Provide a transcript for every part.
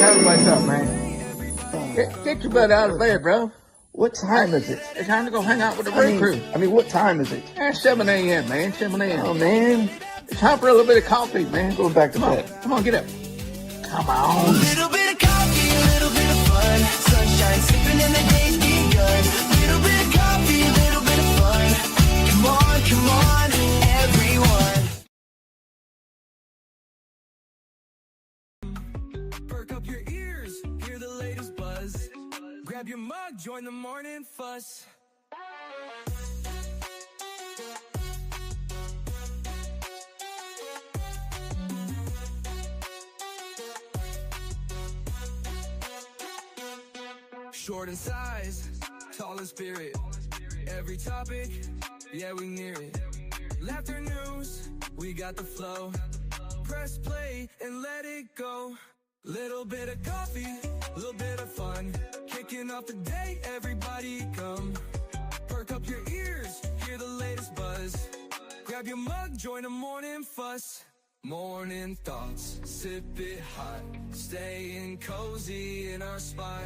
Time to wake up, man. Get your butt out of bed, bro. What time is it? It's time to go hang out with the road crew. What time is it? 7 a.m., man. 7 a.m. Oh, man. It's time for a little bit of coffee, man. Go back to bed. Come on, get up. Come on. A little bit of coffee, a little bit of fun. Sunshine sipping and the day's begun. Little bit of coffee, a little bit of fun. Come on, everyone. Perk up your ears, hear the latest buzz. Grab your mug, join the morning fuss. Short in size, tall in spirit. Every topic, yeah, we near it. Laughter news, we got the flow. Press play and let it go. Little bit of coffee, little bit of fun. Kicking off the day, everybody come. Perk up your ears, hear the latest buzz. Grab your mug, join the morning fuss. Morning thoughts, sip it hot. Staying cozy in our spot.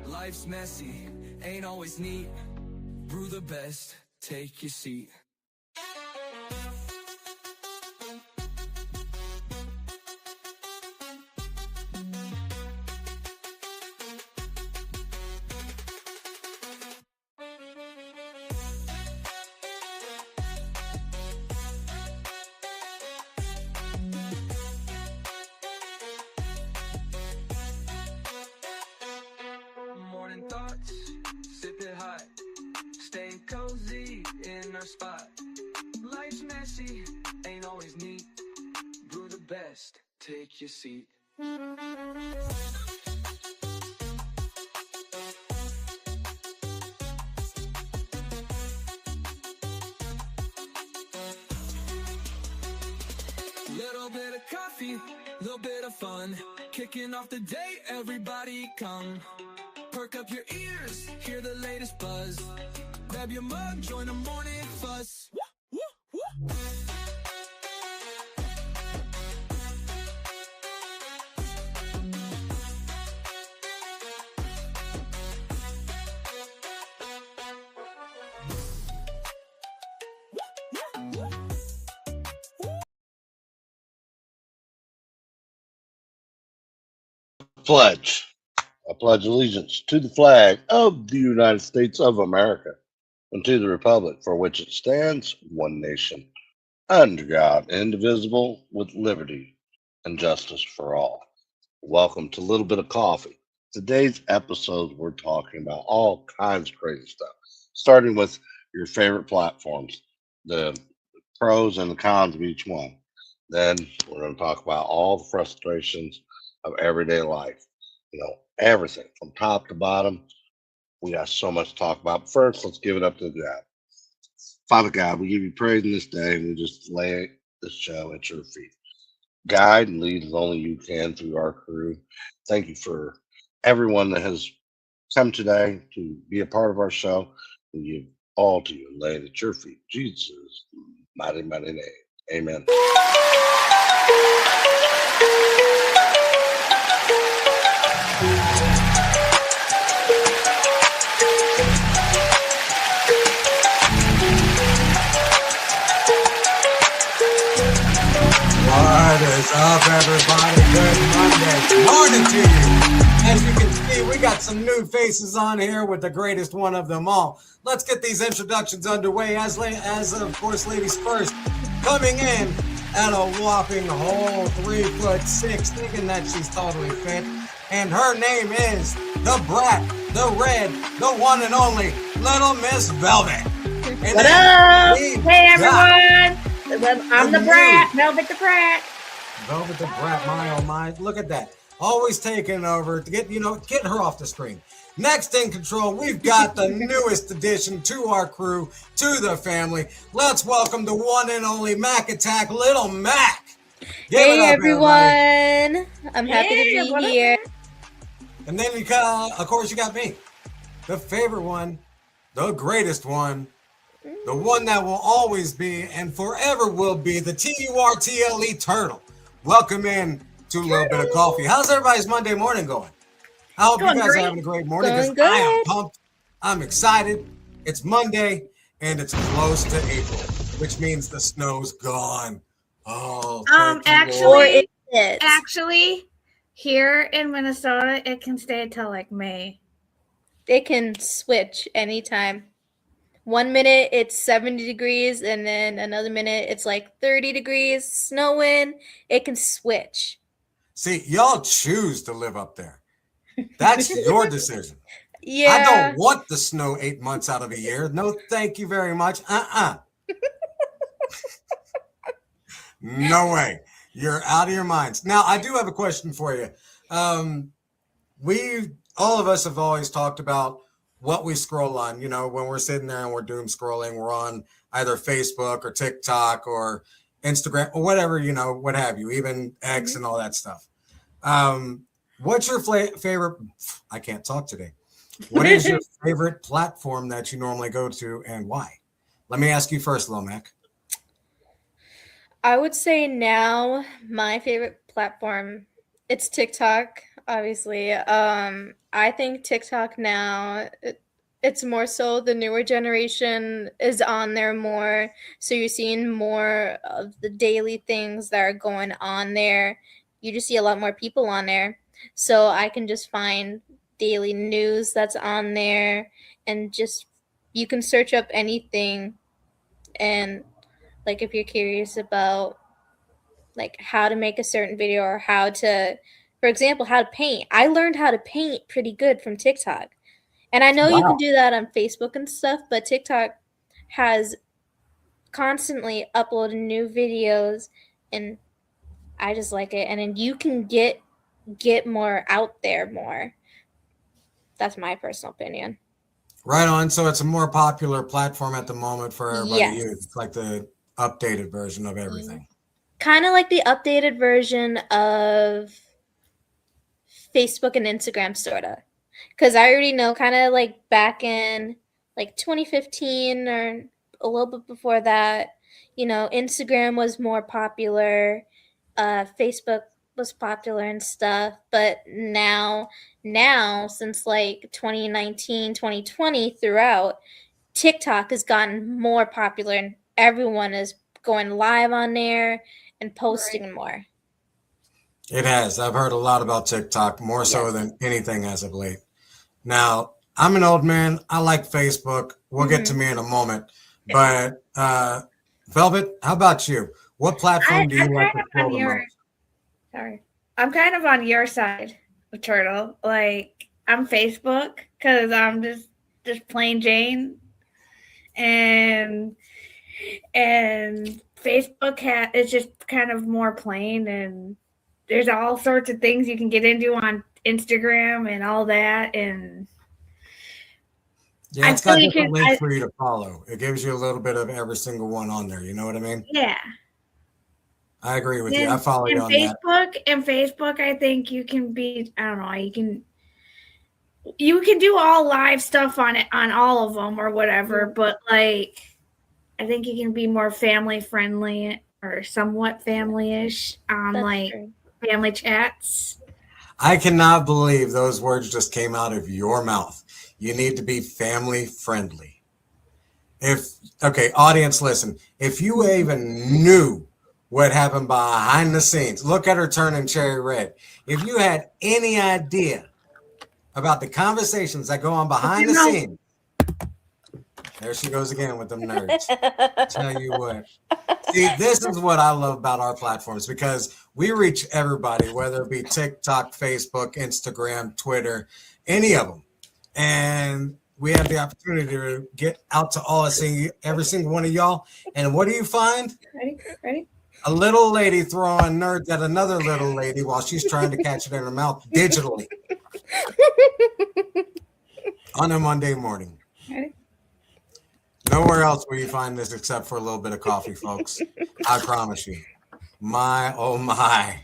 Life's messy, ain't always neat. Brew the best, take your seat. Morning thoughts, sip it hot. Staying cozy in our spot. Life's messy, ain't always neat. Brew the best, take your seat. Little bit of coffee, little bit of fun. Kicking off the day, everybody come. Perk up your ears, hear the latest buzz. Grab your mug, join the morning fuss. Pledge. I pledge allegiance to the flag of the United States of America and to the republic for which it stands, one nation, under God, indivisible, with liberty and justice for all. Welcome to a Little Bit of Coffee. Today's episode, we're talking about all kinds of crazy stuff, starting with your favorite platforms, the pros and the cons of each one. Then we're going to talk about all the frustrations of everyday life. You know, everything from top to bottom. We got so much to talk about. First, let's give it up to God. Father God, we give you praise in this day, and we just lay this show at your feet. Guide and lead as only you can through our crew. Thank you for everyone that has come today to be a part of our show. We give all to you and lay it at your feet. Jesus' mighty, mighty name. Amen. What is up, everybody? Good Monday morning to you. As you can see, we got some new faces on here with the greatest one of them all. Let's get these introductions underway. As of course, ladies first, coming in at a whopping whole 3'6", thinking that she's totally fit. And her name is the Brat, the Red, the one and only Little Miss Velvet. And what up? Hey, everyone. I'm the Brat, Velvet the Brat. Velvet the Brat, my oh my. Look at that. Always taking over to get her off the screen. Next in control, we've got the newest addition to our crew, to the family. Let's welcome the one and only Mac Attack, Little Mac. Hey, everyone. Everybody. I'm happy to be here. And then you got, of course, you got me. The favorite one, the greatest one, the one that will always be and forever will be the TURTLE Turtle. Welcome in to a little bit of coffee. How's everybody's Monday morning going? I hope you Going guys great. are having a great morning because Going I am good. pumped. I'm excited. It's Monday and it's close to April, which means the snow's gone. Oh, thank you, Or Lord. it. Actually, here in Minnesota, it can stay until like May. It can switch anytime. 1 minute it's 70 degrees, and then another minute it's like 30 degrees, snowing. It can switch. See, y'all choose to live up there. That's your decision. Yeah. I don't want the snow 8 months out of a year. No, thank you very much. No way. You're out of your minds. Now, I do have a question for you. All of us have always talked about what we scroll on. You know, when we're sitting there and we're doom scrolling, we're on either Facebook or TikTok or Instagram or whatever, you know, what have you, even X and all that stuff. What's your favorite? I can't talk today. What is your favorite platform that you normally go to and why? Let me ask you first, Lomac. I would say now my favorite platform, it's TikTok, obviously. I think TikTok now, it's more so the newer generation is on there more. So you're seeing more of the daily things that are going on there. You just see a lot more people on there. So I can just find daily news that's on there, and just you can search up anything. And like if you're curious about like how to make a certain video or how to, for example, how to paint. I learned how to paint pretty good from TikTok. And I know you can do that on Facebook and stuff, but TikTok has constantly uploaded new videos, and I just like it. And then you can get more out there more. That's my personal opinion. Right on. So it's a more popular platform at the moment for everybody to Yes. use. It's like the updated version of everything. Kind of like the updated version of Facebook and Instagram, sort of. Because I already know kind of like back in like 2015 or a little bit before that, you know, Instagram was more popular. Facebook was popular and stuff. But now since like 2019, 2020 throughout, TikTok has gotten more popular and everyone is going live on there and posting more. It has. I've heard a lot about TikTok, more so than anything as of late. Now, I'm an old man. I like Facebook. We'll get to me in a moment. But Velvet, how about you? What platform do you like to scroll the most? Sorry. I'm kind of on your side of Turtle. Like, I'm Facebook because I'm just plain Jane. And Facebook is just kind of more plain, and there's all sorts of things you can get into on Instagram and all that. And Yeah, it's got different links for you to follow. It gives you a little bit of every single one on there. You know what I mean? Yeah. I agree with you. I follow you on that. And Facebook, I think you can be, I don't know, you can do all live stuff on it, on all of them or whatever, but like, I think you can be more family friendly or somewhat family-ish on like family chats. I cannot believe those words just came out of your mouth. You need to be family friendly. Audience, listen, if you even knew what happened behind the scenes, look at her turning cherry red. If you had any idea about the conversations that go on behind the scenes, there she goes again with them nerds. Tell you what. See, this is what I love about our platforms, because we reach everybody, whether it be TikTok, Facebook, Instagram, Twitter, any of them. And we have the opportunity to get out to every single one of y'all. And what do you find? Ready? A little lady throwing nerds at another little lady while she's trying to catch it in her mouth digitally on a Monday morning. Ready? Nowhere else will you find this except for a little bit of coffee, folks. I promise you. My, oh my.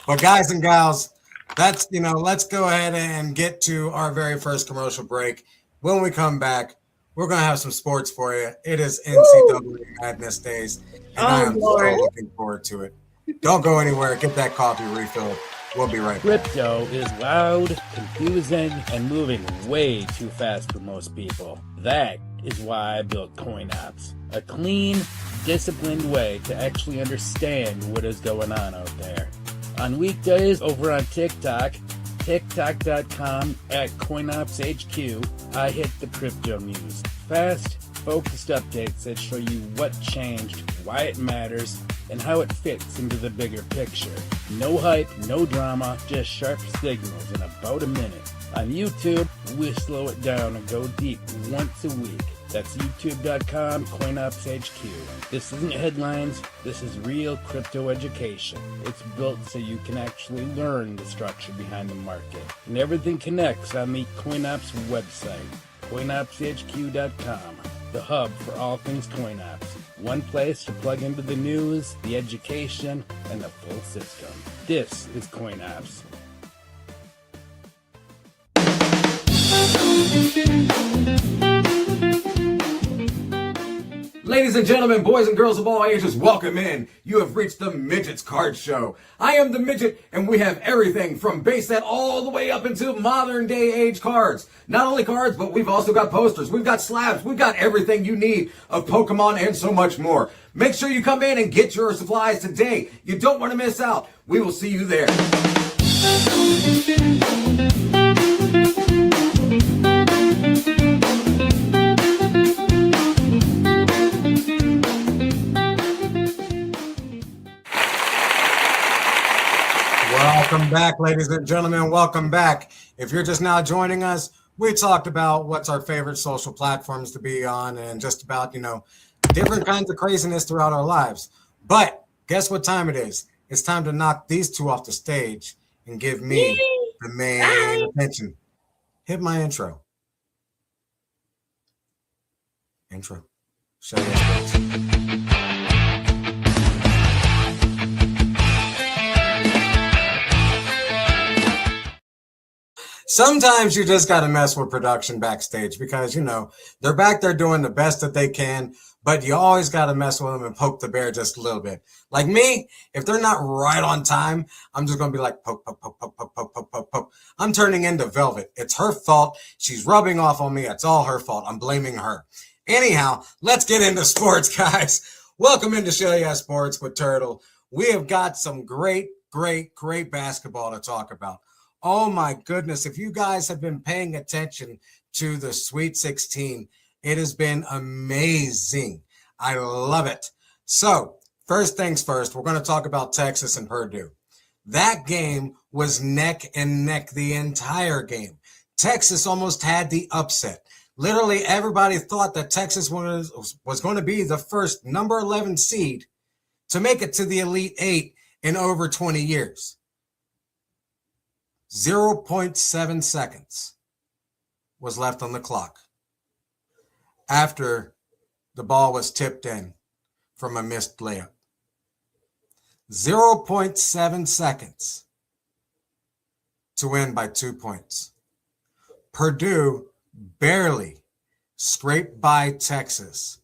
But guys and gals, let's go ahead and get to our very first commercial break. When we come back, we're going to have some sports for you. It is NCAA Madness Days, and I am so looking forward to it. Don't go anywhere. Get that coffee refilled. We'll be right back. Crypto is loud, confusing, and moving way too fast for most people. That is why I built CoinOps, a clean, disciplined way to actually understand what is going on out there. On weekdays over on TikTok, TikTok.com/CoinOpsHQ, I hit the crypto news. Fast, focused updates that show you what changed, why it matters, and how it fits into the bigger picture. No hype, no drama, just sharp signals in about a minute. On YouTube, we slow it down and go deep once a week. That's youtube.com/CoinOpsHQ. This isn't headlines, this is real crypto education. It's built so you can actually learn the structure behind the market. And everything connects on the CoinOps website, CoinOpsHQ.com, the hub for all things CoinOps. One place to plug into the news, the education, and the full system. This is CoinOps. Ladies and gentlemen, boys and girls of all ages, welcome in. You have reached the Midget's Card Show. I am the Midget, and we have everything from base set all the way up into modern day age cards. Not only cards, but we've also got posters, we've got slabs, we've got everything you need of Pokemon and so much more. Make sure you come in and get your supplies today. You don't want to miss out. We will see you there. Welcome back, ladies and gentlemen. Welcome back. If you're just now joining us, we talked about what's our favorite social platforms to be on and just about, different kinds of craziness throughout our lives. But guess what time it is? It's time to knock these two off the stage and give me the main attention. Hit my intro. Show you. Sometimes you just got to mess with production backstage because, they're back there doing the best that they can, but you always got to mess with them and poke the bear just a little bit. Like me, if they're not right on time, I'm just going to be like, poke, poke, poke, poke, poke, poke, poke, poke, poke. I'm turning into Velvet. It's her fault. She's rubbing off on me. It's all her fault. I'm blaming her. Anyhow, let's get into sports, guys. Welcome into Show Ya Sports with Turtle. We have got some great basketball to talk about. Oh my goodness, if you guys have been paying attention to the Sweet 16, it has been amazing. I love it. So, first things first, we're going to talk about Texas and Purdue. That game was neck and neck the entire game. Texas almost had the upset. Literally everybody thought that Texas was going to be the first number 11 seed to make it to the Elite Eight in over 20 years. 0.7 seconds was left on the clock after the ball was tipped in from a missed layup. 0.7 seconds to win by 2 points. Purdue barely scraped by Texas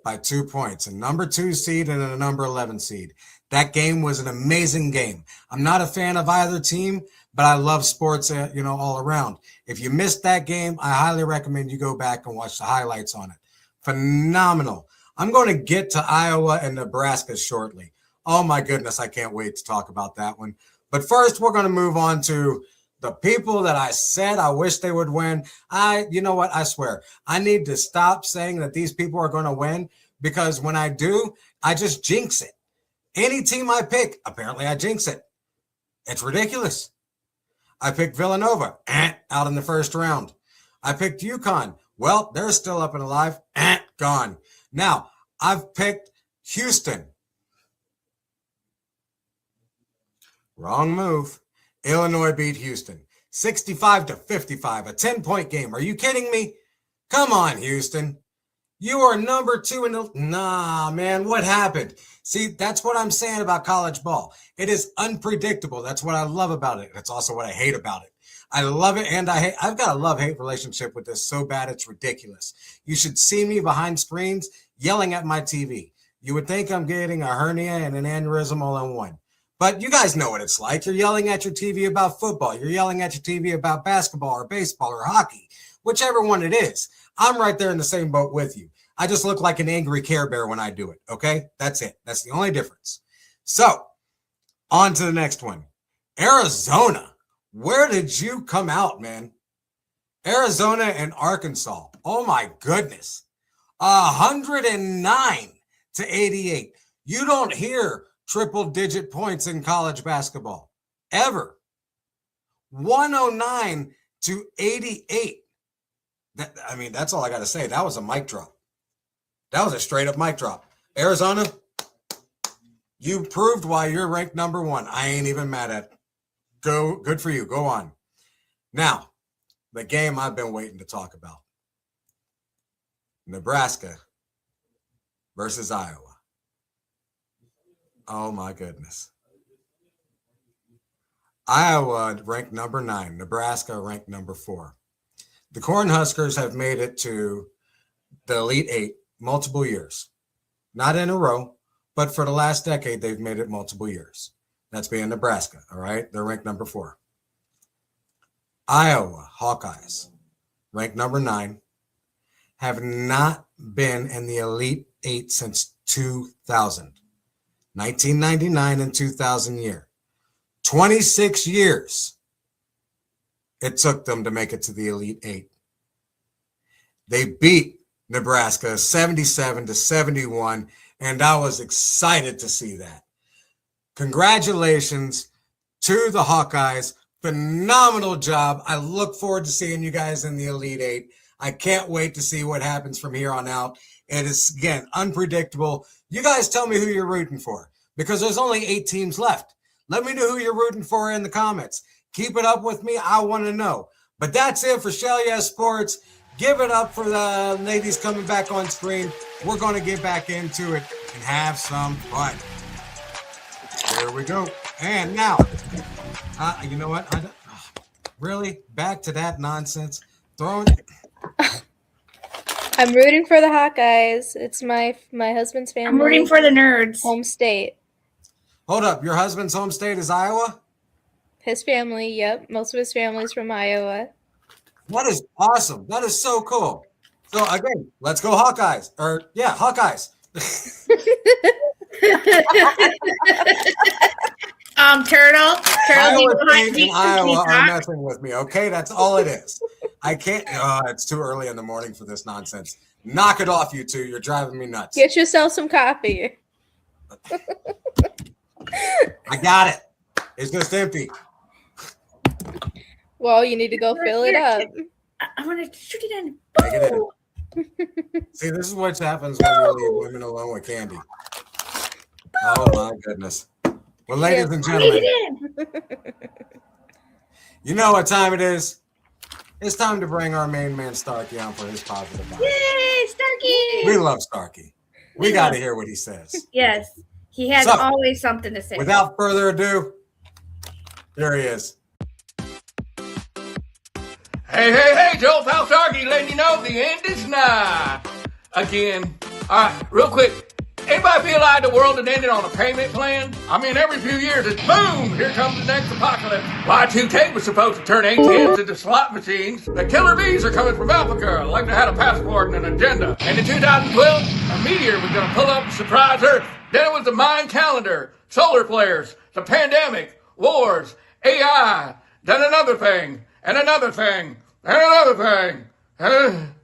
by 2 points, a number 2 seed and a number 11 seed. That game was an amazing game. I'm not a fan of either team, but I love sports, all around. If you missed that game, I highly recommend you go back and watch the highlights on it. Phenomenal. I'm going to get to Iowa and Nebraska shortly. Oh my goodness, I can't wait to talk about that one. But first, we're going to move on to the people that I said I wish they would win. You know what? I swear, I need to stop saying that these people are going to win because when I do, I just jinx it. Any team I pick, apparently I jinx it. It's ridiculous. I picked Villanova, out in the first round. I picked UConn. Well, they're still up and alive, gone. Now, I've picked Houston. Wrong move. Illinois beat Houston. 65-55, a 10-point game. Are you kidding me? Come on, Houston. You are number 2 in the... Nah, man, what happened? See, that's what I'm saying about college ball. It is unpredictable. That's what I love about it. That's also what I hate about it. I love it and I hate. I've got a love-hate relationship with this so bad it's ridiculous. You should see me behind screens yelling at my TV. You would think I'm getting a hernia and an aneurysm all in one. But you guys know what it's like. You're yelling at your TV about football. You're yelling at your TV about basketball or baseball or hockey, whichever one it is. I'm right there in the same boat with you. I just look like an angry Care Bear when I do it, okay? That's it. That's the only difference. So, on to the next one. Arizona. Where did you come out, man? Arizona and Arkansas. Oh, my goodness. 109 to 88. You don't hear triple-digit points in college basketball, ever. 109 to 88. That's all I got to say. That was a mic drop. That was a straight-up mic drop. Arizona, you proved why you're ranked number one. I ain't even mad at it. Good for you. Go on. Now, the game I've been waiting to talk about. Nebraska versus Iowa. Oh, my goodness. Iowa ranked number 9. Nebraska ranked number 4. The Cornhuskers have made it to the Elite 8 multiple years. Not in a row, but for the last decade, they've made it multiple years. That's being Nebraska, all right? They're ranked number 4. Iowa Hawkeyes, ranked number 9, have not been in the Elite 8 since 2000. 1999 and 2000 year. 26 years it took them to make it to the Elite 8. They beat Nebraska 77 to 71, and I was excited to see that. Congratulations to the Hawkeyes. Phenomenal job. I look forward to seeing you guys in the Elite 8. I can't wait to see what happens from here on out. It is, again, unpredictable. You guys tell me who you're rooting for, because there's only 8 teams left. Let me know who you're rooting for in the comments. Keep it up with me. I want to know. But that's it for Shell Yes Sports. Give it up for the ladies coming back on screen. We're going to get back into it and have some fun. There we go. And now, you know what? Really? Back to that nonsense? Throwing. I'm rooting for the Hawkeyes. It's my husband's family. I'm rooting for the nerds. Home state. Hold up. Your husband's home state is Iowa? His family, yep. Most of his family's from Iowa. That is awesome. That is so cool. So, again, let's go Hawkeyes. Hawkeyes. Turtle. Iowa State and Iowa are messing with me, okay? That's all it is. I can't. It's too early in the morning for this nonsense. Knock it off, you two. You're driving me nuts. Get yourself some coffee. I got it. It's just empty. Well, you need to go fill it up. I'm going to shoot it in. Take it in. See, this is what happens when you leave women alone with candy. Oh, my goodness. Well, ladies and gentlemen, you know what time it is. It's time to bring our main man, Starkey, on for his positive vibes. Yay, Starkey! We love Starkey. We got to hear what he says. Yes, he has always something to say. Without further ado, here he is. Hey, Joe Pal Starkey, letting you know the end is nigh. Again. All right, real quick. Anybody feel like the world had ended on a payment plan? I mean, every few years, it's boom, here comes the next apocalypse. Y2K was supposed to turn ATMs into slot machines. The killer bees are coming from Africa, like they had a passport and an agenda. And in 2012, a meteor was going to pull up and surprise Earth. Then it was the Mayan calendar, solar flares, the pandemic, wars, AI, then another thing, and another thing, and another thing.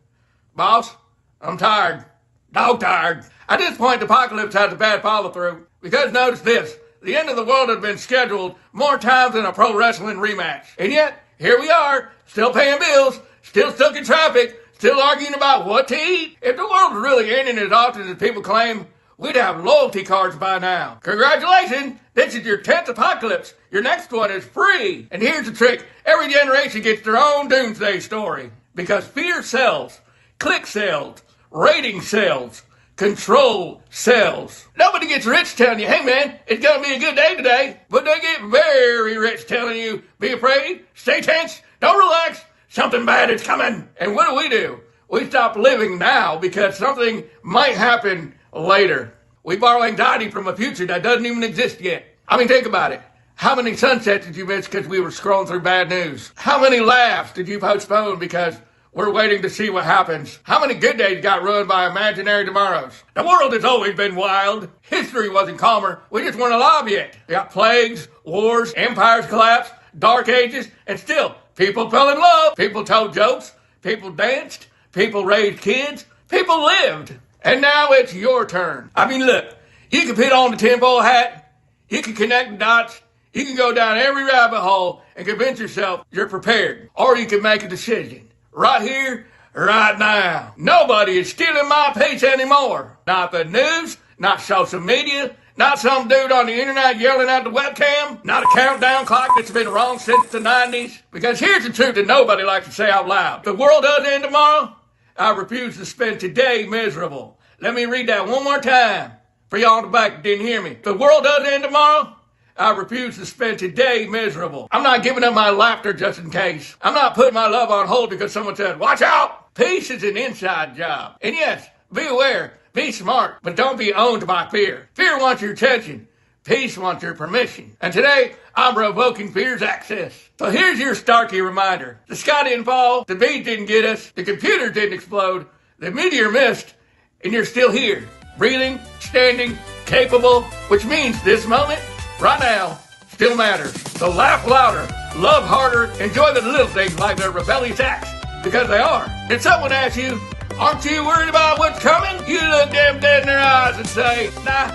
Boss, I'm tired. Dog tired. At this point, the apocalypse has a bad follow-through. Because notice this, the end of the world has been scheduled more times than a pro wrestling rematch. And yet, here we are, still paying bills, still stuck in traffic, still arguing about what to eat. If the world was really ending as often as people claim, we'd have loyalty cards by now. Congratulations, this is your 10th apocalypse. Your next one is free. And here's the trick, every generation gets their own doomsday story. Because fear sells, click sells, rating sells, control sells. Nobody gets rich telling you, hey man, it's gonna be a good day today. But they get very rich telling you, be afraid, stay tense, don't relax, something bad is coming. And what do? We stop living now because something might happen later. We borrow anxiety from a future that doesn't even exist yet. I mean, think about it. How many sunsets did you miss because we were scrolling through bad news? How many laughs did you postpone because we're waiting to see what happens? How many good days got ruined by imaginary tomorrows? The world has always been wild. History wasn't calmer. We just weren't alive yet. We got plagues, wars, empires collapsed, dark ages, and still, people fell in love. People told jokes. People danced. People raised kids. People lived. And now it's your turn. I mean, look, you can put on the tinfoil hat. You can connect the dots. You can go down every rabbit hole and convince yourself you're prepared. Or you can make a decision. Right here, right now. Nobody is stealing my peace anymore. Not the news, not social media, not some dude on the internet yelling at the webcam, not a countdown clock that's been wrong since the 90s. Because here's the truth that nobody likes to say out loud. If the world does end tomorrow, I refuse to spend today miserable. Let me read that one more time for y'all in the back that didn't hear me. If the world does end tomorrow, I refuse to spend today miserable. I'm not giving up my laughter just in case. I'm not putting my love on hold because someone said, watch out! Peace is an inside job. And yes, be aware, be smart, but don't be owned by fear. Fear wants your attention. Peace wants your permission. And today, I'm revoking fear's access. So here's your Starkey reminder. The sky didn't fall, the bees didn't get us, the computer didn't explode, the meteor missed, and you're still here. Breathing, standing, capable, which means this moment, right now, still matters. So laugh louder, love harder, enjoy the little things like their rebellious acts, because they are. Did someone ask you, aren't you worried about what's coming? You look them dead in their eyes and say, nah,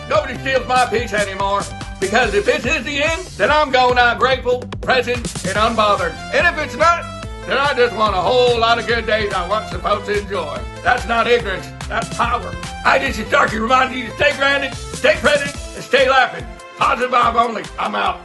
nobody steals my peace anymore. Because if this is the end, then I'm going out grateful, present, and unbothered. And if it's not, then I just want a whole lot of good days I wasn't supposed to enjoy. That's not ignorance, that's power. I just Starkey reminding you to stay grounded, stay present, and stay laughing. Positive vibe only. I'm out.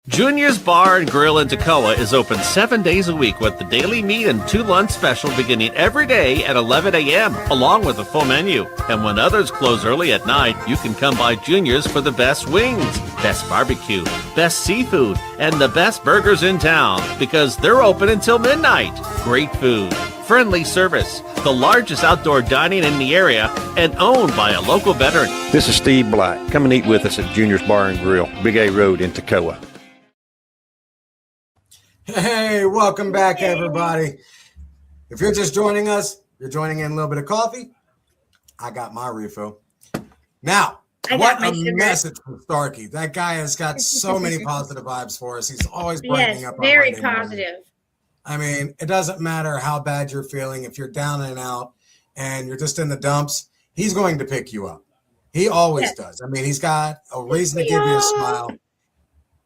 Junior's Bar and Grill in Toccoa is open 7 days a week with the daily meat and 2 lunch special beginning every day at 11 a.m. along with a full menu. And when others close early at night, you can come by Junior's for the best wings, best barbecue, best seafood, and the best burgers in town because they're open until midnight. Great food, friendly service, the largest outdoor dining in the area, and owned by a local veteran. This is Steve Black. Come and eat with us at Junior's Bar and Grill, Big A Road in Toccoa. Hey, welcome back, everybody. If you're just joining us, you're joining in a little bit of coffee. I got my refill. Now, what a message from Starkey. That guy has got so many positive vibes for us. He's always brightening up. Very positive. I mean, it doesn't matter how bad you're feeling. If you're down and out and you're just in the dumps, he's going to pick you up. He always does. I mean, he's got a reason to give you a smile.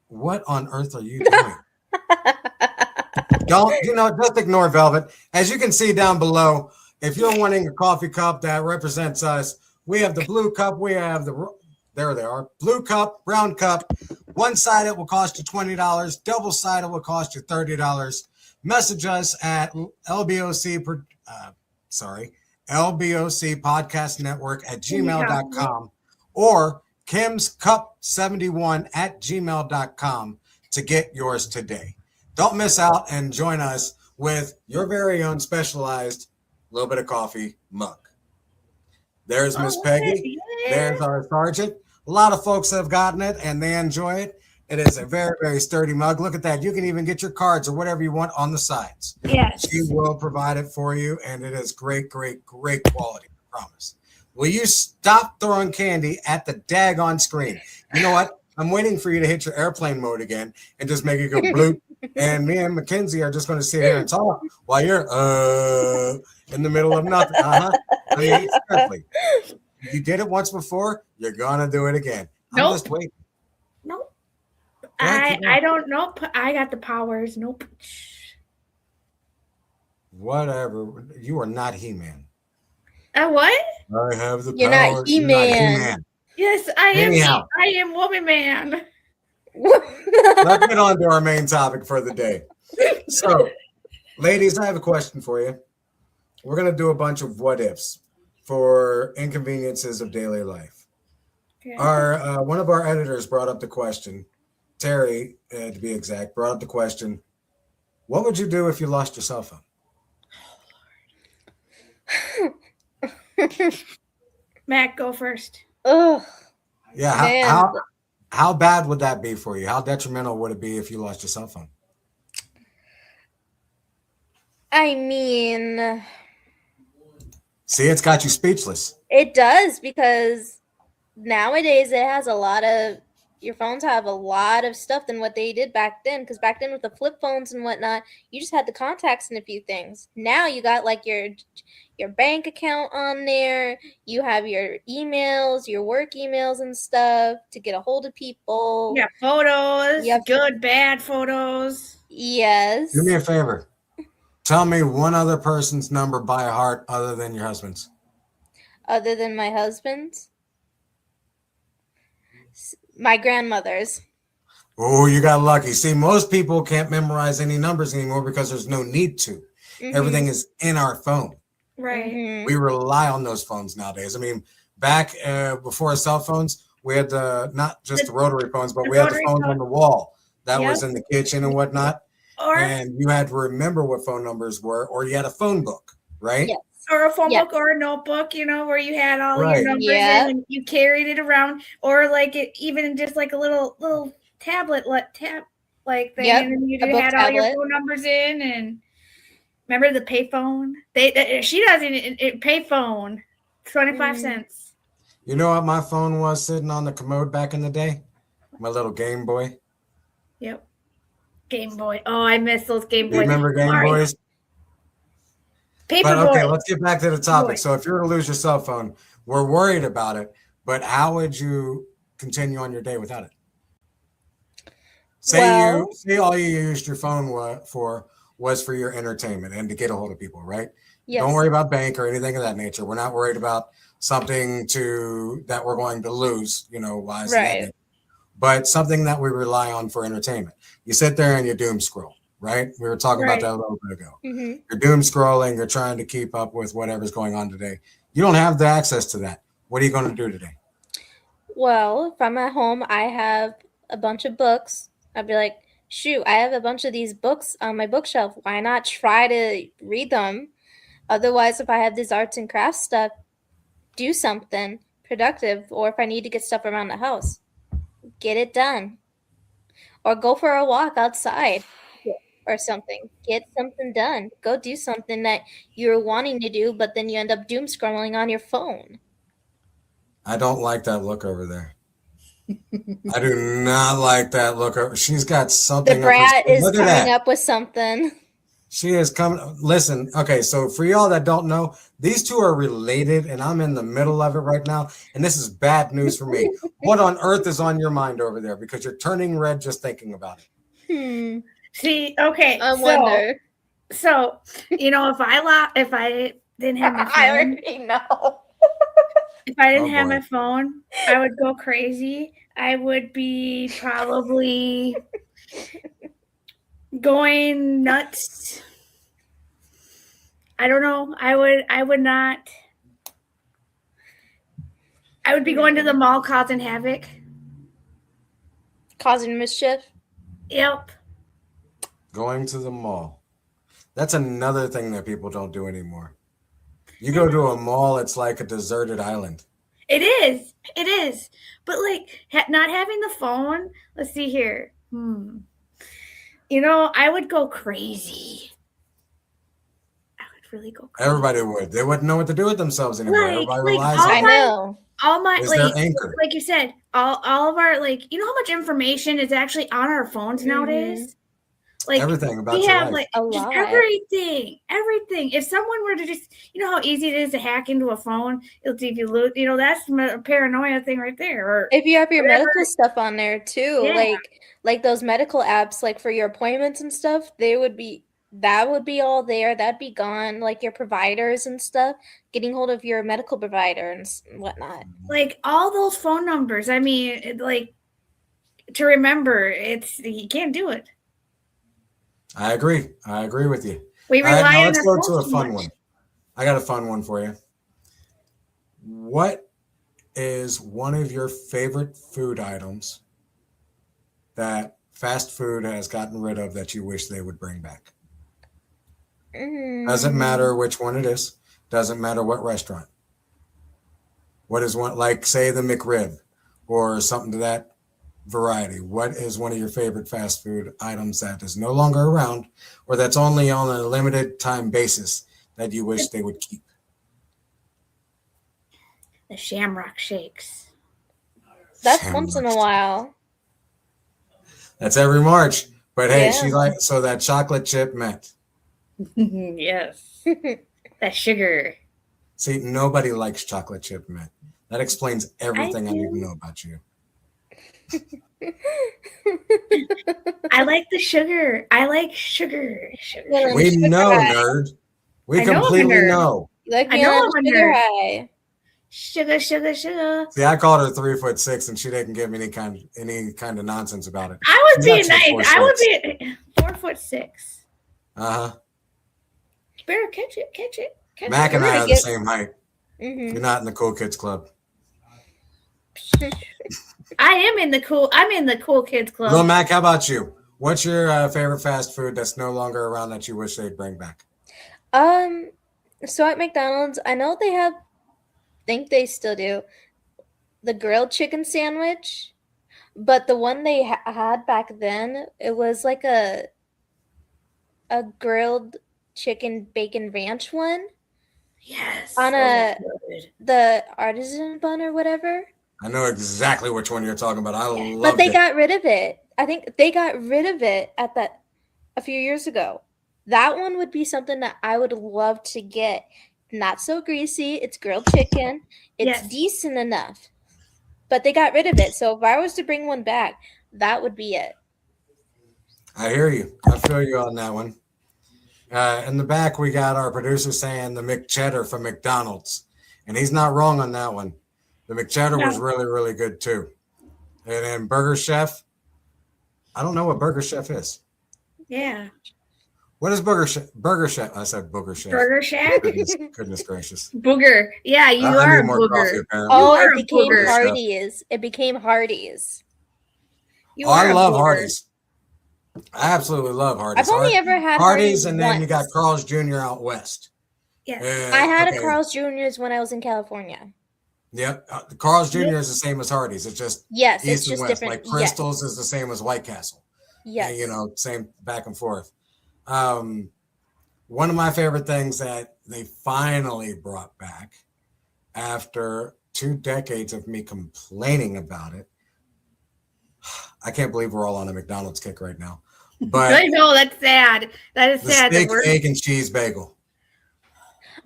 What on earth are you doing? Don't, just ignore Velvet. As you can see down below, if you're wanting a coffee cup that represents us, we have the blue cup. We have there they are, blue cup, brown cup. One-sided will cost you $20. Double-sided will cost you $30. Message us at LBOC Podcast Network at gmail.com or kimscup71@gmail.com to get yours today. Don't miss out and join us with your very own specialized little bit of coffee mug. There's Miss Peggy. There's our sergeant. A lot of folks have gotten it and they enjoy it. It is a very, very sturdy mug. Look at that. You can even get your cards or whatever you want on the sides. Yes. She will provide it for you, and it is great, great, great quality. promise. Will you stop throwing candy at the daggone screen? You know what? I'm waiting for you to hit your airplane mode again and just make it go bloop. And me and Mackenzie are just going to sit here and talk while you're in the middle of nothing. I mean, seriously. You did it once before, you're going to do it again. I'm just waiting. Nope. I don't. Nope. I got the powers. Nope. Whatever. You are not He-Man. What? I have the You're power. not He-Man. Yes, I am. Anyhow. I am Woman Man. Let's get on to our main topic for the day. So, ladies, I have a question for you. We're going to do a bunch of what ifs for inconveniences of daily life. Okay. One of our editors brought up the question, Terry, to be exact, brought up the question, what would you do if you lost your cell phone? Matt, go first. Ugh. Yeah, how bad would that be for you? How detrimental would it be if you lost your cell phone? I mean, See, it's got you speechless. it does, because nowadays it has a lot of, your phones have a lot of stuff than what they did back then. Because back then with the flip phones and whatnot, you just had the contacts and a few things. Now you got like your bank account on there. You have your emails, your work emails and stuff to get a hold of people. Yeah, photos. Yep. Good, bad photos. Yes. Do me a favor. Tell me one other person's number by heart other than your husband's. Other than my husband's, my grandmother's. Oh, you got lucky. See, most people can't memorize any numbers anymore because there's no need to. Mhm. Everything is in our phone. Right. Mhm. We rely on those phones nowadays. I mean, back before cell phones, we had not just the rotary phones, but we had the rotary phones phone. on the wall that Yep. was in the kitchen and whatnot. Or And you had to remember what phone numbers were, or you had a phone book, right? Yes. or a phone Yes. book or a notebook, where you had all Right. your numbers Yeah. in and you carried it around, or like even just like a little tablet like thing, Yep, and then you a book had all your tablet. phone numbers in. And remember the payphone? She doesn't payphone, 25 cents. You know what my phone was sitting on the commode back in the day? My little Game Boy. Yep. Game Boy. Oh, I miss those Game Do you Boys. remember Game Sorry. Boys? Paper But okay, Boy. let's get back to the topic. Boy. So if you were to lose your cell phone, we're worried about it, but how would you continue on your day without it? Say all you used your phone for was for your entertainment and to get a hold of people, right? Yes. Don't worry about bank or anything of that nature. We're not worried about something that we're going to lose, wise. Right. But something that we rely on for entertainment. You sit there and you doom scroll, right? We were talking about Right. that a little bit ago. Mm-hmm. You're doom scrolling, you're trying to keep up with whatever's going on today. You don't have the access to that. What are you going to do today? Well, if I'm at home, I have a bunch of books. I'd be like, shoot, I have a bunch of these books on my bookshelf. Why not try to read them? Otherwise, if I have this arts and crafts stuff, do something productive. Or if I need to get stuff around the house, get it done. Or go for a walk outside or something. Get something done. Go do something that you're wanting to do, but then you end up doom scrolling on your phone. I don't like that look over there. I do not like that look over. She's got something. The brat is Look at coming that. up with something. She is coming. Listen, okay, so for y'all that don't know, these two are related, and I'm in the middle of it right now, and this is bad news for me. What on earth is on your mind over there? Because you're turning red just thinking about it. See, okay. I wonder. So, if I didn't have my phone, I already know. if I didn't Oh, have boy. my phone, I would go crazy. I would be probably going nuts. I don't know. I would not. I would be going to the mall causing havoc. Causing mischief. Yep. Going to the mall. That's another thing that people don't do anymore. You go to a mall, it's like a deserted island. It is. It is. But not having the phone. Let's see here. I would go crazy. I would really go crazy. Everybody would. They wouldn't know what to do with themselves anymore. Everybody relies all on know. All my is like, their anchor. like you said, all of our like, you know how much information is actually on our phones nowadays. Like everything about we your have life. like just everything. If someone were to just, you know how easy it is to hack into a phone, if you lose, you know, that's a paranoia thing right there. Or if you have your whatever. medical stuff on there too, Yeah. like those medical apps, like for your appointments and stuff, that would be all there. That'd be gone. Like your providers and stuff, getting hold of your medical provider and whatnot. Like all those phone numbers. I mean, like to remember, you can't do it. I agree with you. We All right, rely now on let's our go phones to a too fun much. one. I got a fun one for you. What is one of your favorite food items that fast food has gotten rid of that you wish they would bring back? Doesn't matter which one it is. Doesn't matter what restaurant. What is one, like say the McRib or something to that variety? What is one of your favorite fast food items that is no longer around or that's only on a limited time basis that you wish they would keep? The Shamrock Shakes. That's once in a while. That's every March. But hey, Yeah. she like so that chocolate chip mint. Yes. That sugar. See, nobody likes chocolate chip mint. That explains everything I need to know about you. I like the sugar. I like sugar. We know, nerd. We I know I'm a completely nerd. know. Like I me know on I'm a sugar nerd. high. Sugar. See, I called her 3'6" and she didn't give me any kind of nonsense about it. I would She's be actually nice. I would 4'6". be 4'6". Uh-huh. Better catch it. Catch Mac it. and I are the same height. Mm-hmm. You're not in the cool kids club. I'm in the cool kids club. Little Mac, how about you? What's your favorite fast food that's no longer around that you wish they'd bring back? So at McDonald's, I know think they still do, the grilled chicken sandwich, but the one they had back then, it was like a grilled chicken bacon ranch one. Yes. On those the artisan bun or whatever. I know exactly which one you're talking about. I love But they it. got rid of it. I think they got rid of it a few years ago. That one would be something that I would love to get. Not so greasy. It's grilled chicken. It's decent enough. But they got rid of it. So if I was to bring one back, that would be it. I hear you. I feel you on that one. In the back, we got our producer saying the McCheddar from McDonald's. And he's not wrong on that one. The McCheddar was really, really good too. And then Burger Chef. I don't know what Burger Chef is. Yeah. What is Burger Chef? Burger Chef. I said Booger Chef. Burger Shack? Goodness gracious. Booger. Yeah, you I are need a more booger. coffee, apparently. Oh, are it a became booger. Hardee's. It became Hardee's. You Oh, are I a love booger. Hardee's. I absolutely love Hardee's. I've only ever had Hardee's, and then you got once. Carl's Jr. out west. Yeah. I had okay. a Carl's Jr.'s when I was in California. Yep. Carl's Jr. is the same as Hardee's. It's just Yes, east it's and just west. different. Like Crystal's is the same as White Castle. Yes. And, you know, same back and forth. One of my favorite things that they finally brought back after 2 decades of me complaining about it. I can't believe we're all on a McDonald's kick right now. But I know, that's sad. That is the sad. that steak, we're- egg, and cheese bagel.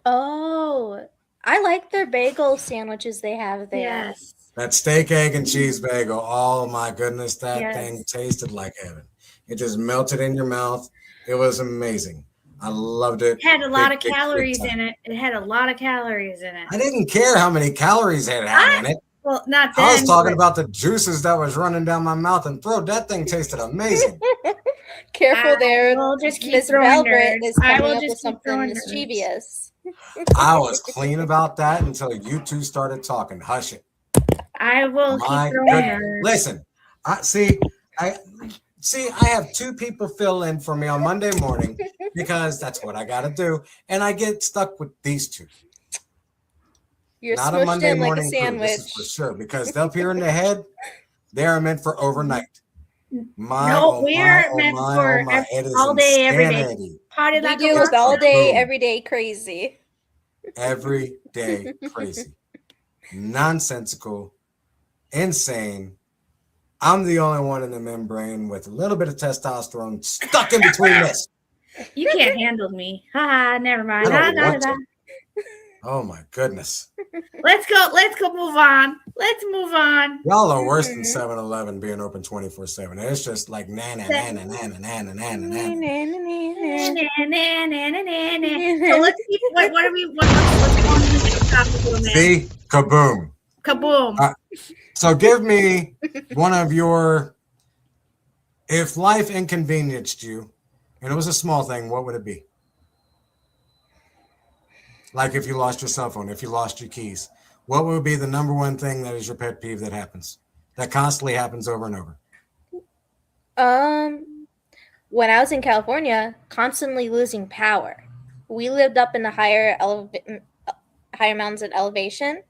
Oh, I like their bagel sandwiches they have there. Yes. That steak, egg, and cheese bagel. Oh my goodness, that Yes. thing tasted like heaven. It just melted in your mouth. It was amazing. I loved it. It had a lot Big, of big, big calories time. in it. It had a lot of calories in it. I didn't care how many calories it had in it. Well, not then. I was talking but about the juices that was running down my mouth and throat. That thing tasted amazing. Careful there. We'll just keep Miss throwing Velvet nerds. is I coming will up with just keep something throwing nerds. mischievous. I was clean about that until you two started talking. Hush it. I will My keep throwing goodness. nerds. Listen, I have 2 people fill in for me on Monday morning because that's what I got to do, and I get stuck with these 2. You're Not a smushed Monday in like a morning crew, this is sandwich. for sure, because up here in the head, they are meant for overnight. We're meant for all day, every day. Party We like do a it all day, Boom. every day, crazy. Every day crazy, nonsensical, insane. I'm the only one in the membrane with a little bit of testosterone stuck in between this. You can't handle me. Ha, never mind. I don't Ha, want ha, to. Oh my goodness. Let's go move on. Let's move on. Y'all are worse than 7-Eleven being open 24/7. It's just like nana, nana, nana, nana, nana, nana. So let's keep what's going on in the topic, little man? See? Kaboom. Kaboom. So give me one of your, if life inconvenienced you, and it was a small thing, what would it be? Like if you lost your cell phone, if you lost your keys, what would be the number one thing that is your pet peeve that happens? That constantly happens over and over. When I was in California, constantly losing power. We lived up in the higher mountains at elevation,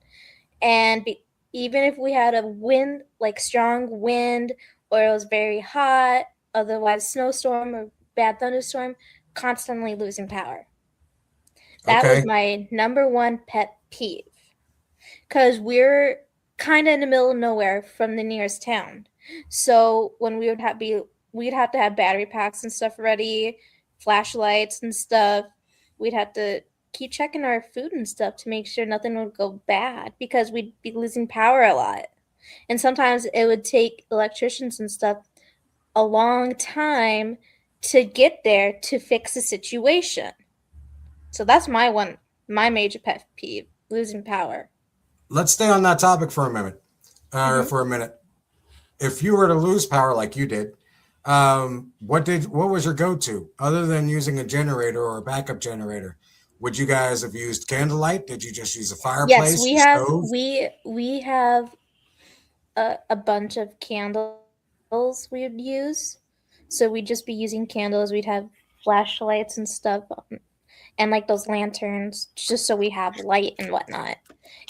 and even if we had a wind, like strong wind, or it was very hot, otherwise snowstorm or bad thunderstorm, constantly losing power. That was my number one pet peeve, because we're kind of in the middle of nowhere from the nearest town. So when we'd have to have battery packs and stuff ready, flashlights and stuff. We'd have to keep checking our food and stuff to make sure nothing would go bad, because we'd be losing power a lot. And sometimes it would take electricians and stuff a long time to get there to fix the situation. So that's my major pet peeve, losing power. Let's stay on that topic for a minute. For a minute. If you were to lose power like you did, what was your go-to other than using a generator or a backup generator? Would you guys have used candlelight? Did you just use a fireplace? Yes, stove? we have a bunch of candles we would use. So we'd just be using candles. We'd have flashlights and stuff, and like those lanterns, just so we have light and whatnot.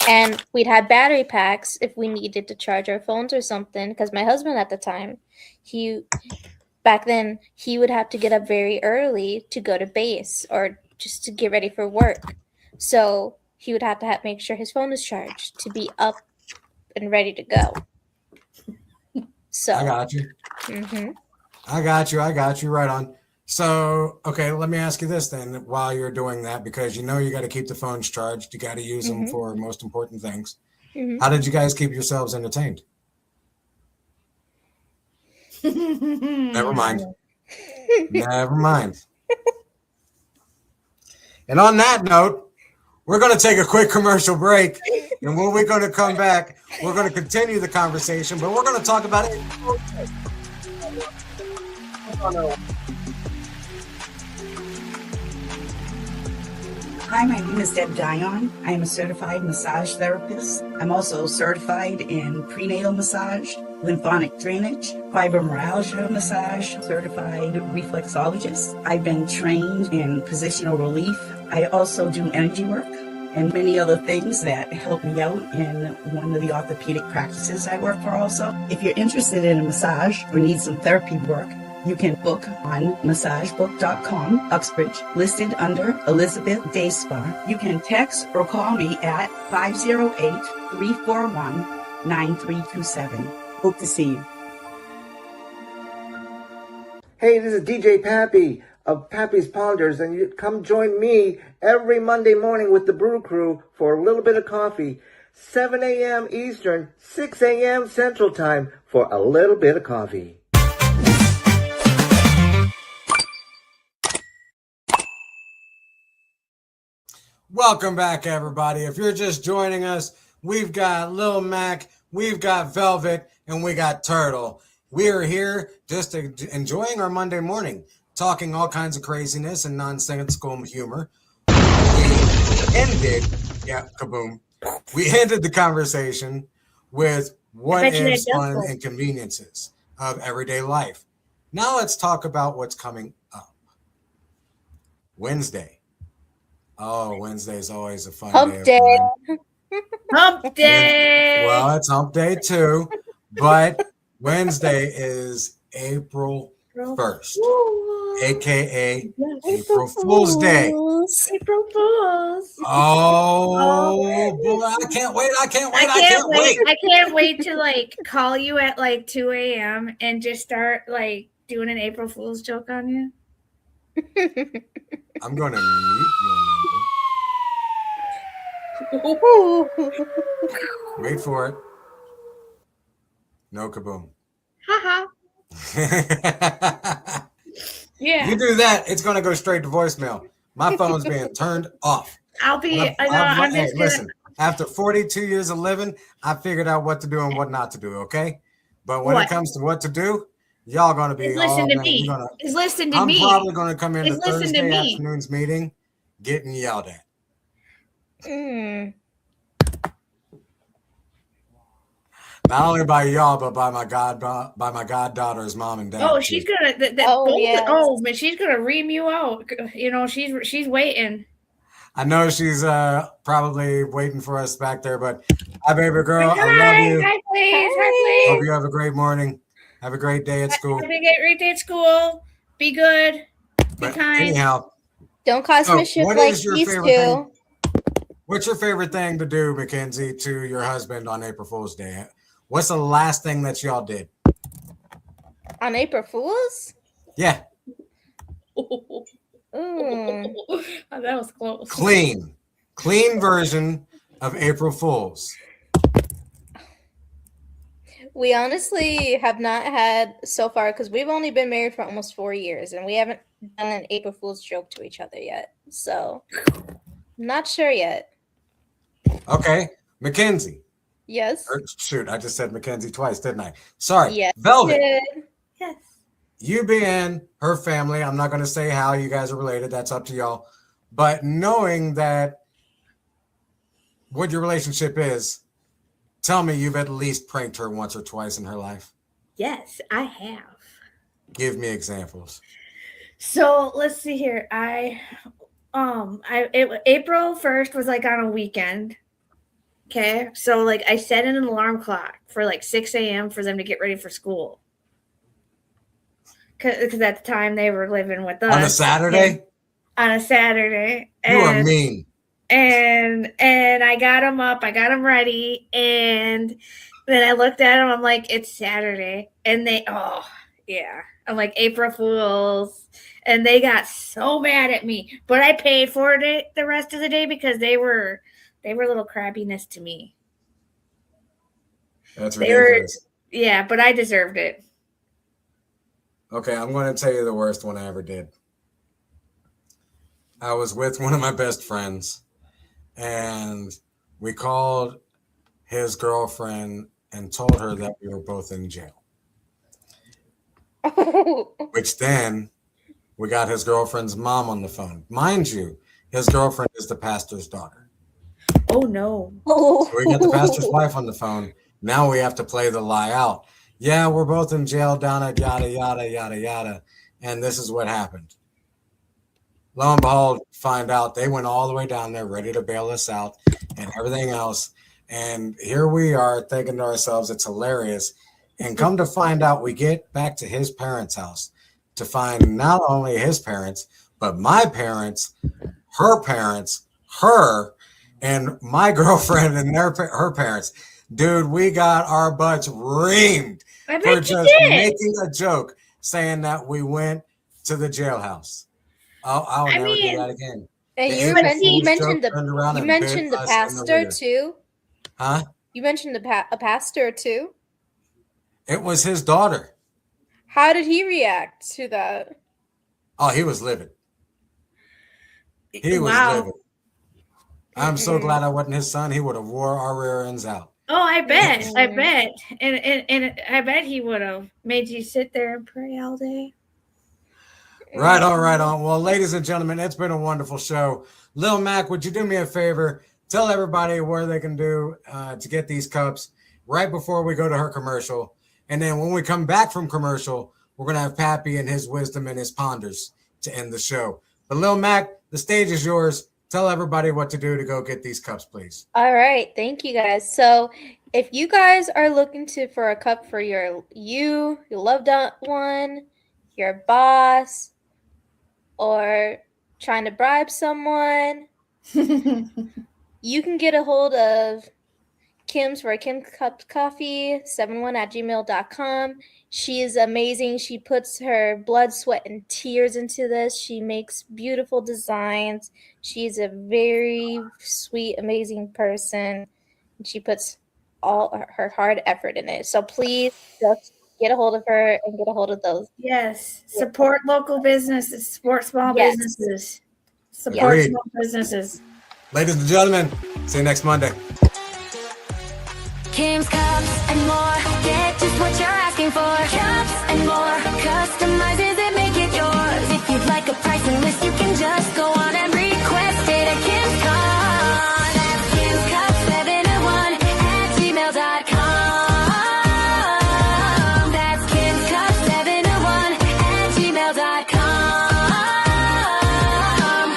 And we'd have battery packs if we needed to charge our phones or something, because my husband at the time, back then, he would have to get up very early to go to base or just to get ready for work. So he would have to make sure his phone was charged to be up and ready to go. So I got you. Mm-hmm. I got you. Right on. So, okay, let me ask you this then, while you're doing that, because you got to keep the phones charged. You got to use them for most important things. Mm-hmm. How did you guys keep yourselves entertained? Never mind. Never mind. And on that note, we're going to take a quick commercial break. And when we're going to come back, we're going to continue the conversation, but we're going to talk about it. Hi, my name is Deb Dion. I am a certified massage therapist. I'm also certified in prenatal massage, lymphatic drainage, fibromyalgia massage, certified reflexologist. I've been trained in positional relief. I also do energy work and many other things that help me out in one of the orthopedic practices I work for also. If you're interested in a massage or need some therapy work, you can book on massagebook.com, Uxbridge, listed under Elizabeth Day Spa. You can text or call me at 508-341-9327. Hope to see you. Hey, this is DJ Pappy of Pappy's Pounders, and you come join me every Monday morning with the Brew Crew for a little bit of coffee. 7 a.m. Eastern, 6 a.m. Central Time for a little bit of coffee. Welcome back, everybody. If you're just joining us, we've got Lil Mac, we've got Velvet, and we got Turtle. We are here just enjoying our Monday morning, talking all kinds of craziness and nonsensical humor. We ended the conversation with what is fun and inconveniences of everyday life. Now let's talk about what's coming up. Wednesday. Oh, Wednesday is always a fun day. Hump day. Well, it's hump day too, but Wednesday is April April 1st, Fool. aka Yes. April Fool's Day. April Fools. Oh boy, I can't wait! I can't wait! I can't wait! I can't wait to like call you at like 2 a.m. and just start like doing an April Fool's joke on you. I'm going to mute your number. Wait for it. No kaboom. Haha. Yeah. You do that, it's going to go straight to voicemail. My phone's being turned off. I'm just listen, after 42 years of living, I figured out what to do and what not to do, okay? But when it comes to what to do, y'all going to be listen to me. Listen to me. I'm probably going to come in the listen to Thursday me. afternoon's meeting getting yelled at. Not only by y'all, but by my goddaughter's mom and dad. Oh, she's gonna. But she's gonna ream you out. You know, she's waiting. I know she's probably waiting for us back there, but hi, baby girl. I love you. Hi, please. Hi, Hope please. you have a great morning. Have a great day at school. Have a great day at school. Be good. Be kind. Anyhow, don't cause mischief what like is your these favorite two. thing? What's your favorite thing to do, Mackenzie, to your husband on April Fool's Day? What's the last thing that y'all did? On April Fools? Yeah. Oh, that was close. Clean version of April Fools. We honestly have not had so far because we've only been married for almost 4 years and we haven't done an April Fool's joke to each other yet. So, not sure yet. Okay, Mackenzie. Yes. Shoot, I just said Mackenzie twice, didn't I? Sorry. Yes. Velvet. Yes. You being her family, I'm not going to say how you guys are related. That's up to y'all. But knowing that what your relationship is, tell me you've at least pranked her once or twice in her life. Yes, I have. Give me examples. So let's see here. April 1st was like on a weekend. Okay, so like I set an alarm clock for like 6 a.m. for them to get ready for school. Because at the time they were living with us. On a Saturday? On a Saturday. You are mean. And I got them up, I got them ready, and then I looked at them, I'm like, it's Saturday. And I'm like, April Fools. And they got so mad at me. But I paid for it the rest of the day because they were a little crabbiness to me. That's ridiculous. But I deserved it. Okay, I'm going to tell you the worst one I ever did. I was with one of my best friends, and we called his girlfriend and told her that we were both in jail. Which then we got his girlfriend's mom on the phone. Mind you, his girlfriend is the pastor's daughter. Oh, no. So we got the pastor's wife on the phone. Now we have to play the lie out. Yeah, we're both in jail down at yada, yada, yada, yada. And this is what happened. Lo and behold, find out they went all the way down there ready to bail us out and everything else. And here we are thinking to ourselves, it's hilarious. And come to find out, we get back to his parents' house to find not only his parents, but my parents, her, and my girlfriend and her parents. Dude, we got our butts reamed for just making a joke saying that we went to the jailhouse. I'll never do that again. And you mentioned the pastor too? Huh? You mentioned a pastor too? It was his daughter. How did he react to that? Oh, he was livid. He was livid. I'm so glad I wasn't his son. He would have wore our rear ends out. Oh, I bet. And I bet he would have made you sit there and pray all day. Right on. Well, ladies and gentlemen, it's been a wonderful show. Lil Mac, would you do me a favor? Tell everybody where they can do to get these cups right before we go to her commercial. And then when we come back from commercial, we're going to have Pappy and his wisdom and his ponders to end the show. But Lil Mac, the stage is yours. Tell everybody what to do to go get these cups, please. All right. Thank you, guys. So If you guys are looking for a cup for your loved one, your boss, or trying to bribe someone, you can get a hold of Kim's for Kim Cups Coffee 71@gmail.com. She is amazing. She puts her blood, sweat, and tears into this. She makes beautiful designs. She's a very sweet, amazing person. She puts all her hard effort in it. So please just get a hold of her and get a hold of those. Yes. Support local businesses, support small businesses, support Agreed. small businesses. Ladies and gentlemen, see you next Monday. Kim's Cups and more. Get just what you're asking for. Cups and more. Customizes it, make it yours. If you'd like a pricing list, you can just go on and request it at Kim's Cups. That's Kim's Cups 701@gmail.com. That's Kim's Cups 701@gmail.com.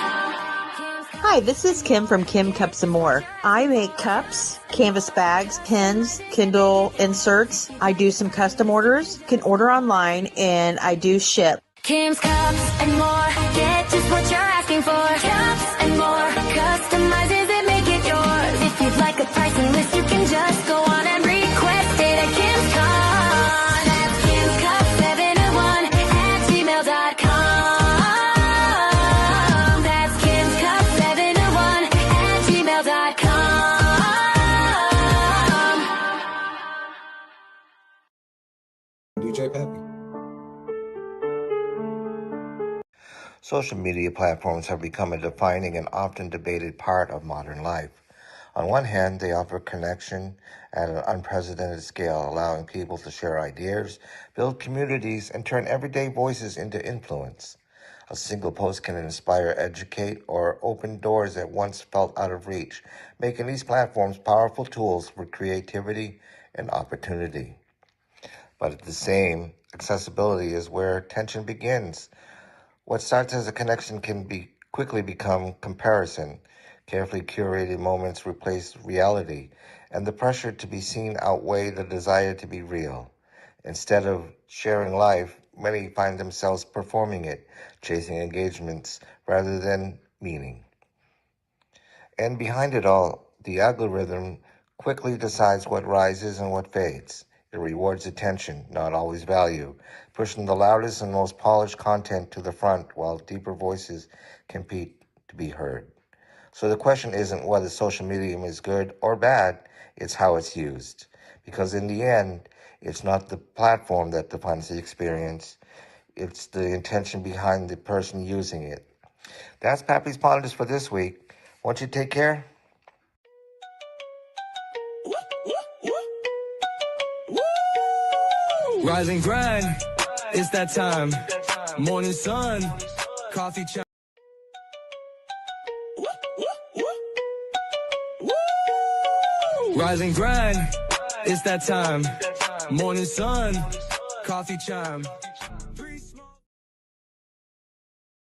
Hi, this is Kim from Kim Cups and More. I make cups, canvas bags, pins, Kindle inserts. I do some custom orders. You can order online and I do ship. Kim's Cups and more. Get just what you're asking for. Cups and more. Customizes it, make it yours. If you'd like a pricing list, you can just go on and request it at Kim's Cups. That's Kim's Cups 701@gmail.com. That's Kim's Cups 701@gmail.com. DJ Peppy. Social media platforms have become a defining and often debated part of modern life. On one hand, they offer connection at an unprecedented scale, allowing people to share ideas, build communities, and turn everyday voices into influence. A single post can inspire, educate, or open doors that once felt out of reach, making these platforms powerful tools for creativity and opportunity. But at the same, accessibility is where tension begins. What starts as a connection can quickly become comparison. Carefully curated moments replace reality, and the pressure to be seen outweigh the desire to be real. Instead of sharing life, many find themselves performing it, chasing engagements rather than meaning. And behind it all, the algorithm quickly decides what rises and what fades. It rewards attention, not always value, pushing the loudest and most polished content to the front while deeper voices compete to be heard. So the question isn't whether social media is good or bad, it's how it's used. Because in the end, it's not the platform that defines the experience, it's the intention behind the person using it. That's Pappy's Ponders for this week. Won't you take care? Rise and grind, it's that time. Morning sun, coffee chime. Rise and grind, it's that time. Morning sun, coffee chime.